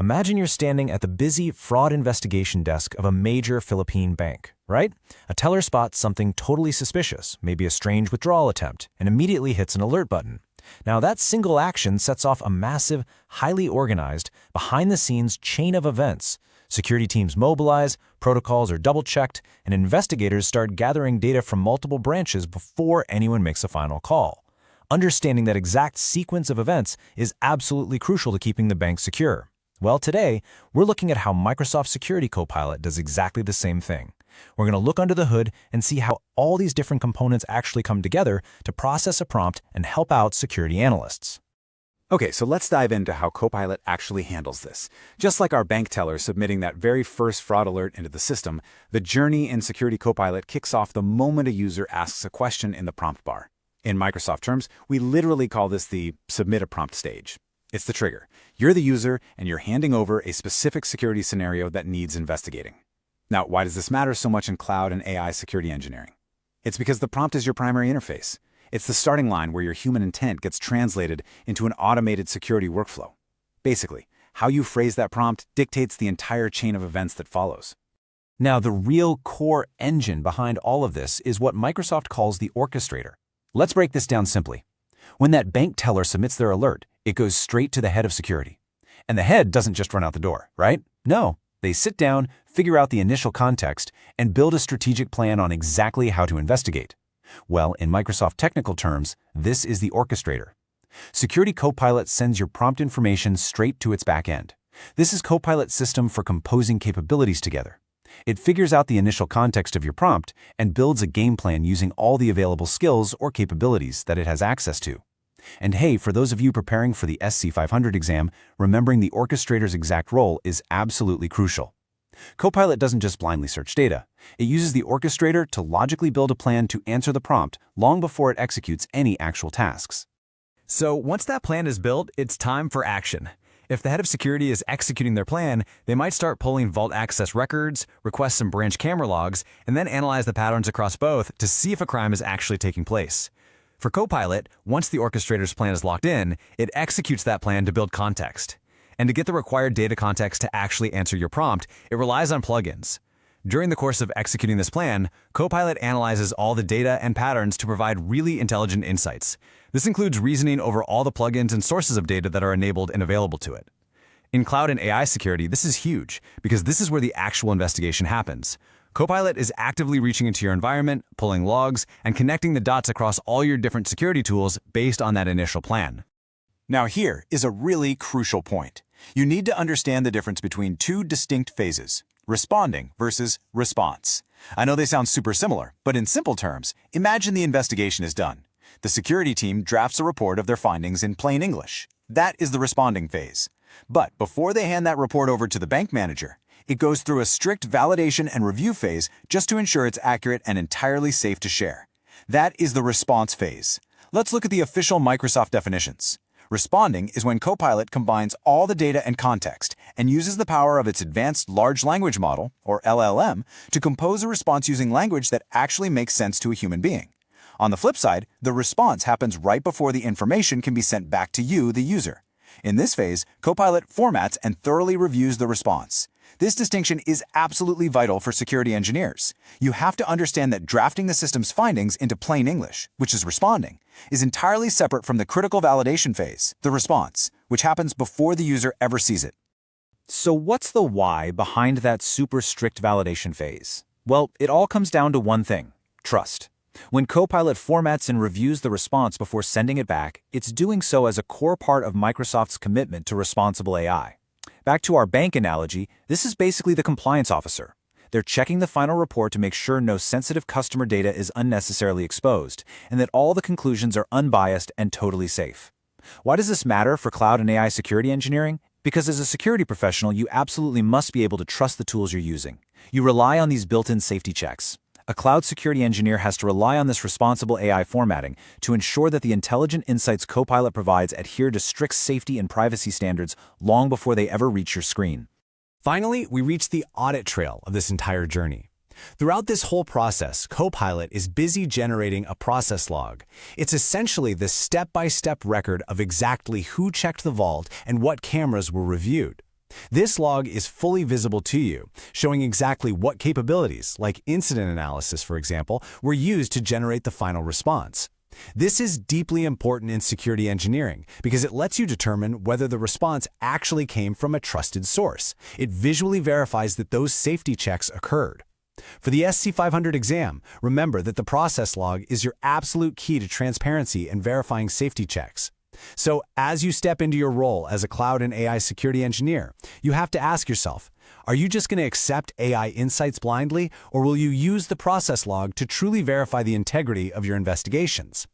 Imagine you're standing at the busy fraud investigation desk of a major Philippine bank, right? A teller spots something totally suspicious, maybe a strange withdrawal attempt, and immediately hits an alert button. Now, that single action sets off a massive, highly organized, behind-the-scenes chain of events. Security teams mobilize, protocols are double-checked, and investigators start gathering data from multiple branches before anyone makes a final call. Understanding that exact sequence of events is absolutely crucial to keeping the bank secure. Well, today, we're looking at how Microsoft Security Copilot does exactly the same thing. We're going to look under the hood and see how all these different components actually come together to process a prompt and help out security analysts. Okay, so let's dive into how Copilot actually handles this. Just like our bank teller submitting that very first fraud alert into the system, the journey in Security Copilot kicks off the moment a user asks a question in the prompt bar. In Microsoft terms, we literally call this the submit a prompt stage. It's the trigger. You're the user, and you're handing over a specific security scenario that needs investigating. Now, why does this matter so much in cloud and AI security engineering? It's because the prompt is your primary interface. It's the starting line where your human intent gets translated into an automated security workflow. Basically, how you phrase that prompt dictates the entire chain of events that follows. Now, the real core engine behind all of this is what Microsoft calls the orchestrator. Let's break this down simply. When that bank teller submits their alert, it goes straight to the head of security. And the head doesn't just run out the door, right? No, they sit down, figure out the initial context, and build a strategic plan on exactly how to investigate. Well, in Microsoft technical terms, this is the orchestrator. Security Copilot sends your prompt information straight to its back end. This is Copilot's system for composing capabilities together. It figures out the initial context of your prompt and builds a game plan using all the available skills or capabilities that it has access to. And hey, for those of you preparing for the SC-500 exam, remembering the orchestrator's exact role is absolutely crucial. Copilot doesn't just blindly search data. It uses the orchestrator to logically build a plan to answer the prompt long before it executes any actual tasks. So once that plan is built, it's time for action. If the head of security is executing their plan, they might start pulling vault access records, request some branch camera logs, and then analyze the patterns across both to see if a crime is actually taking place. For Copilot, once the orchestrator's plan is locked in, it executes that plan to build context. And to get the required data context to actually answer your prompt, it relies on plugins. During the course of executing this plan, Copilot analyzes all the data and patterns to provide really intelligent insights. This includes reasoning over all the plugins and sources of data that are enabled and available to it. In cloud and AI security, this is huge, because this is where the actual investigation happens. Copilot is actively reaching into your environment, pulling logs, and connecting the dots across all your different security tools based on that initial plan. Now here is a really crucial point. You need to understand the difference between two distinct phases: responding versus response. I know they sound super similar, but in simple terms, imagine the investigation is done. The security team drafts a report of their findings in plain English. That is the responding phase. But before they hand that report over to the bank manager, it goes through a strict validation and review phase just to ensure it's accurate and entirely safe to share. That is the response phase. Let's look at the official Microsoft definitions. Responding is when Copilot combines all the data and context and uses the power of its advanced large language model, or LLM, to compose a response using language that actually makes sense to a human being. On the flip side, the response happens right before the information can be sent back to you, the user. In this phase, Copilot formats and thoroughly reviews the response. This distinction is absolutely vital for security engineers. You have to understand that drafting the system's findings into plain English, which is responding, is entirely separate from the critical validation phase, the response, which happens before the user ever sees it. So what's the why behind that super strict validation phase? Well, it all comes down to one thing: trust. When Copilot formats and reviews the response before sending it back, it's doing so as a core part of Microsoft's commitment to responsible AI. Back to our bank analogy, this is basically the compliance officer. They're checking the final report to make sure no sensitive customer data is unnecessarily exposed, and that all the conclusions are unbiased and totally safe. Why does this matter for cloud and AI security engineering? Because as a security professional, you absolutely must be able to trust the tools you're using. You rely on these built-in safety checks. A cloud security engineer has to rely on this responsible AI formatting to ensure that the intelligent insights Copilot provides adhere to strict safety and privacy standards long before they ever reach your screen. Finally, we reach the audit trail of this entire journey. Throughout this whole process, Copilot is busy generating a process log. It's essentially the step-by-step record of exactly who checked the vault and what cameras were reviewed. This log is fully visible to you, showing exactly what capabilities, like incident analysis for example, were used to generate the final response. This is deeply important in security engineering because it lets you determine whether the response actually came from a trusted source. It visually verifies that those safety checks occurred. For the SC-500 exam, remember that the process log is your absolute key to transparency and verifying safety checks. So, as you step into your role as a cloud and AI security engineer, you have to ask yourself, are you just going to accept AI insights blindly, or will you use the process log to truly verify the integrity of your investigations?